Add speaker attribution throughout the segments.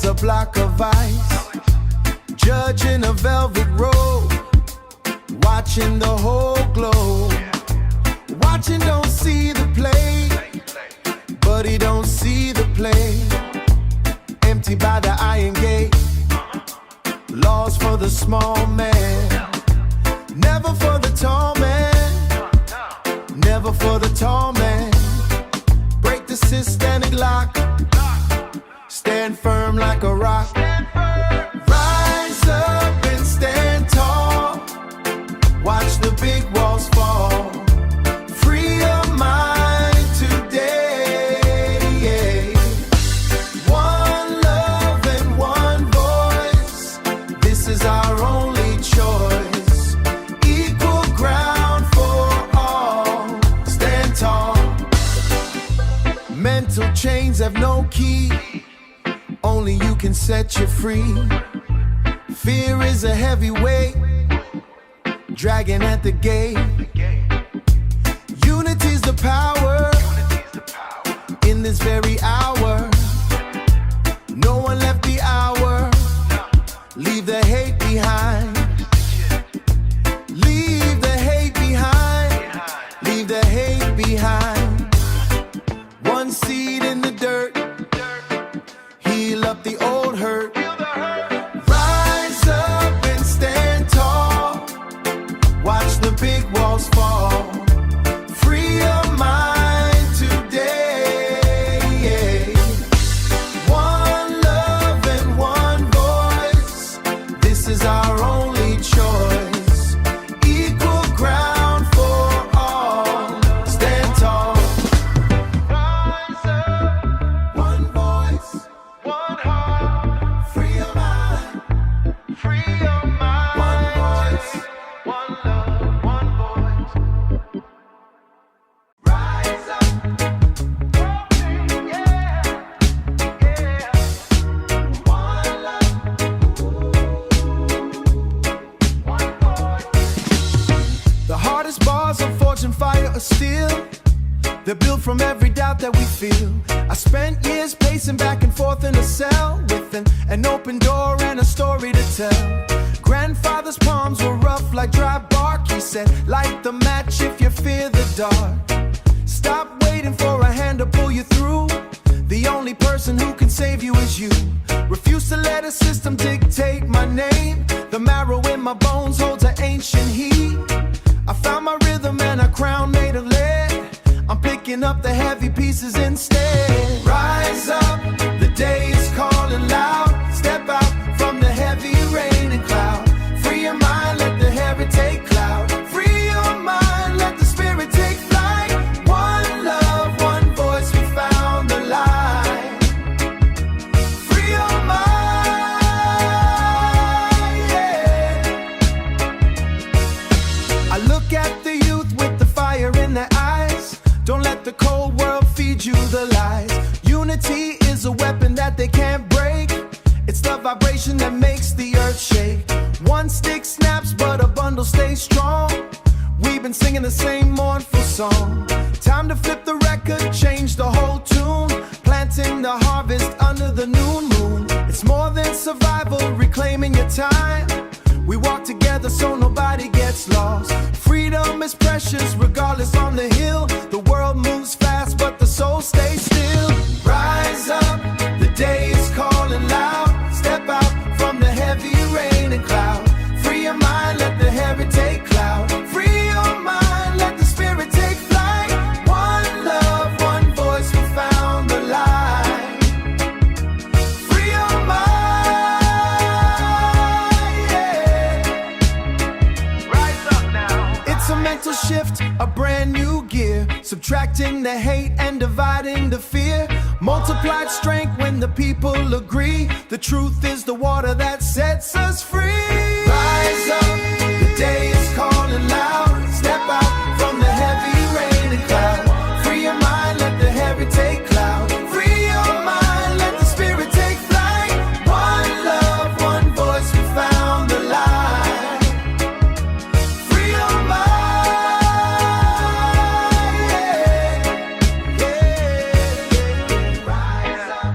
Speaker 1: a block of ice. Judge in a velvet robe, watching the whole globe. Watching, don't see the play, but he don't see the play. Empty by the iron gate, laws for the small man, never for the tall man, never for the tall man. Break the systemic lock, stand firm like a rock. Rise up and stand tall, watch the big walls fall. Free your mind today, yeah. One love and one voice, this is our only choice. Equal ground for all, stand tall. Mental chains have no key, only you can set you free. Fear is a heavy weight, dragging at the gate. Unity's the power, in this very hour. No one left the hour, leave the hate behind. Leave the hate behind, leave the hate behind. One seed in the dirt, heal up the old hurt. Rise up and stand tall, watch the big walls fall. Free your mind today, yeah. One love and one voice, this is our only choice. Equal ground for all, stand tall. Rise up, one voice, one heart. Free your mind, free your mind. One voice, one love, one voice. Rise up, yeah, yeah. One love, one voice. The hardest bars of forging fire are steel. They're built from every doubt that we feel. I spent years pacing back and forth in a cell with an open door and a story to tell. Grandfather's palms were rough like dry bark. He said, light the match if you fear the dark. Stop waiting for a hand to pull you through. The only person who can save you is you. Refuse to let a system dictate my name. The marrow in my bones holds an ancient heat. I found my rhythm and a crown made of lead. I'm picking up the heavy pieces instead. Rise up, the day is calling loud. Step out from the heavy rain and cloud. Free your mind, let the heritage take cloud. Free your mind, let the spirit take flight. One love, one voice, we found the light. Free your mind, yeah. I look at the youth with the fire in their eyes. Don't let the cold world feed you the lies. Unity is a weapon that they can't break. It's the vibration that makes the earth shake. One stick snaps, but a bundle stays strong. We've been singing the same mournful song. Time to flip the record, change the whole tune. Planting the harvest under the new moon. It's more than survival, reclaiming your time. We walk together so nobody gets lost. Freedom is precious, regardless on the hill. The world moves fast, but the soul stays still. Rise up, the day is calling loud. Step out from the heavy rain and cloud. Free your mind, let the heritage take cloud. Free your mind, let the spirit take flight. One love, one voice, we found the light. Free your mind, yeah. Rise up now. It's a mental shift, a brand new gear. Subtracting the hate and dividing the fear. Multiplied strength when the people agree. The truth is the water that sets us free. Rise up, the day is calling loud. Step out from the heavy rain and cloud. Free your mind, let the heritage take cloud. Free your mind, let the spirit take flight. One love, one voice, we found the light. Free your mind, yeah, yeah, yeah. Rise up.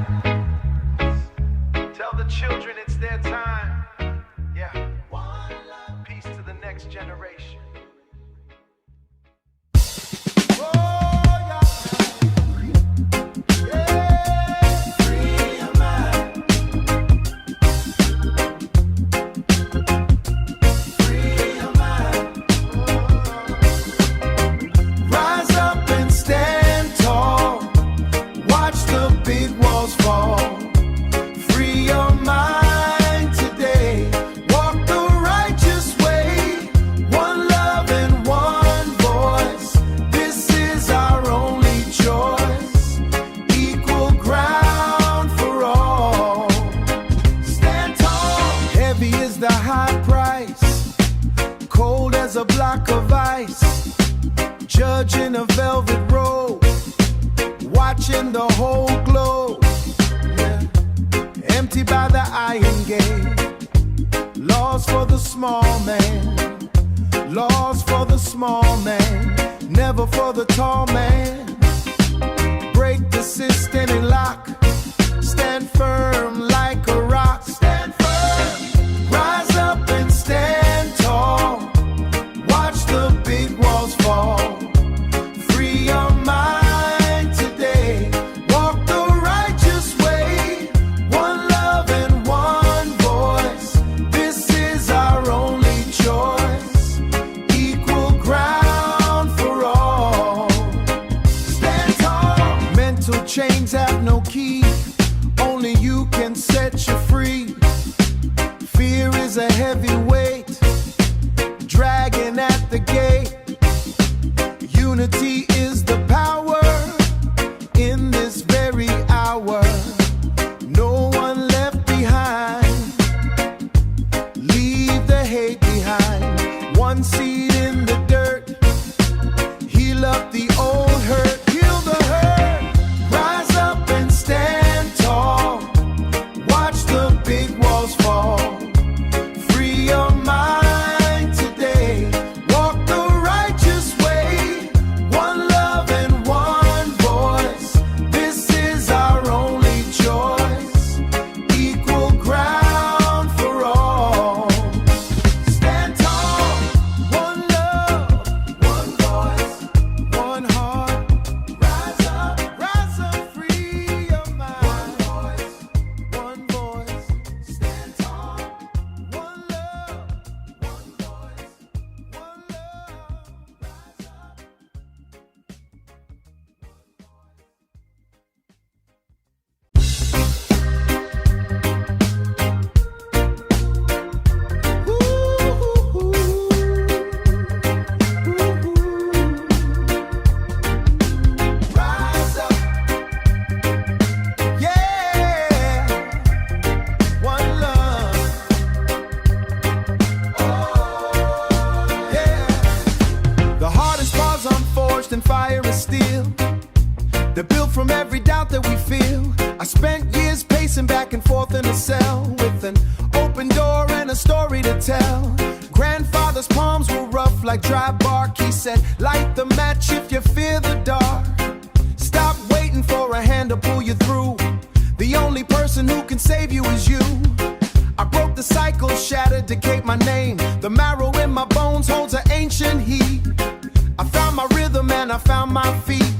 Speaker 1: block of ice, judging a velvet robe, watching the whole globe, yeah. Empty by the iron gate. Laws for the small man, laws for the small man, never for the tall man. Break the system and lock, stand firm like a rock. Stand firm, rise up and stand tall. Watch the big walls fall. Free your mind today. Walk the righteous way. One love and one voice. This is our only choice. Equal ground for all. Stand tall. Mental chains have no key. Only you can set you free. Fear is a heavy weight, dragging at the gate. Unity is the power in this very hour. No one left behind. Leave the hate behind. One seed in the dirt. Heal up the old hurt. Heal the hurt. Rise up and stand tall. Watch the big walls fall. Free your mind today. Walk the righteous way. One love and one voice. This is our only choice. Equal ground for all. Stand tall. One love, one voice, one heart. Rise up, free your mind. One voice, stand tall. One love, one voice, one love. Rise up. Rise up, yeah. One love, oh yeah. The hardest bars unforged and fire is steel. They're built from every doubt that we feel. I spent years pacing back and forth in a cell with an open door and a story to tell. Grandfather's palms were rough like dry bark. He said, light the match if you fear the dark. Stop waiting for a hand to pull you through. The only person who can save you is you. I broke the cycle, shattered, decayed my name. The marrow in my bones holds an ancient heat. I found my rhythm and I found my feet.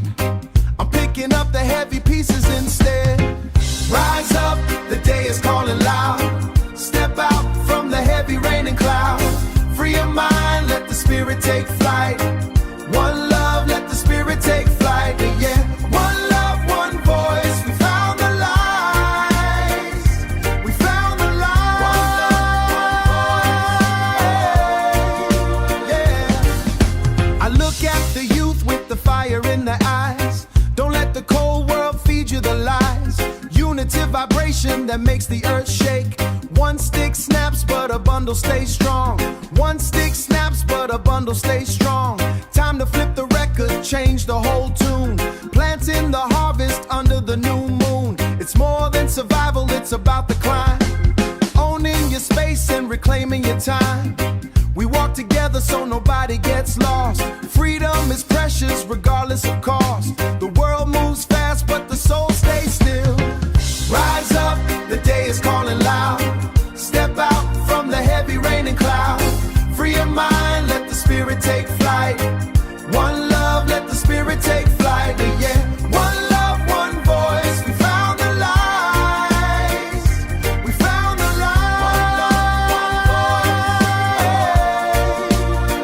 Speaker 1: I'm picking up the heavy pieces instead. Rise up, the day is calling loud. Step out from the heavy rain and cloud. Free your mind, let the spirit take flight. One love, let the spirit take flight. Yeah, one love, one voice. We found the light. We found the light. Yeah. I look at the youth with the fire in their eyes. Don't let the cold world feed you the lies. Unity vibration that makes the earth shake. One stick snaps, but a bundle stays strong. One stick snaps, but a bundle stays strong. Time to flip the record, change the whole tune. Planting the harvest under the new moon. It's more than survival, it's about the climb. Owning your space and reclaiming your time. We walk together so nobody gets lost. Freedom is precious regardless of cost. The world moves fast, but the soul stays still. Rise up, the day is calling loud. Step out from the heavy rain and cloud. Free your mind, let the spirit take flight. One love, let the spirit take flight. Yeah, one love, one voice. We found the light. We found the light.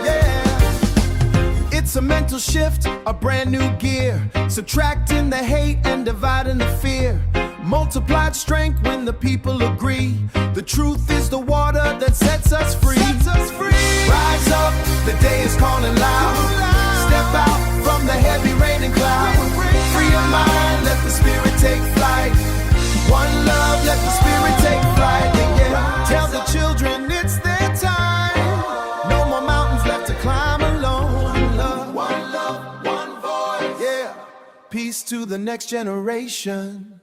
Speaker 1: Yeah. It's a mental shift, a brand new gear. Subtracting the hate and dividing the fear. Multiplied strength when the people agree. The truth is the water that sets us free. Rise up, the day is calling loud. Step out from the heavy rain and cloud. Free your mind, let the spirit take flight. One love, let the spirit take flight. Yeah, tell the children it's their time. No more mountains left to climb. to the next generation.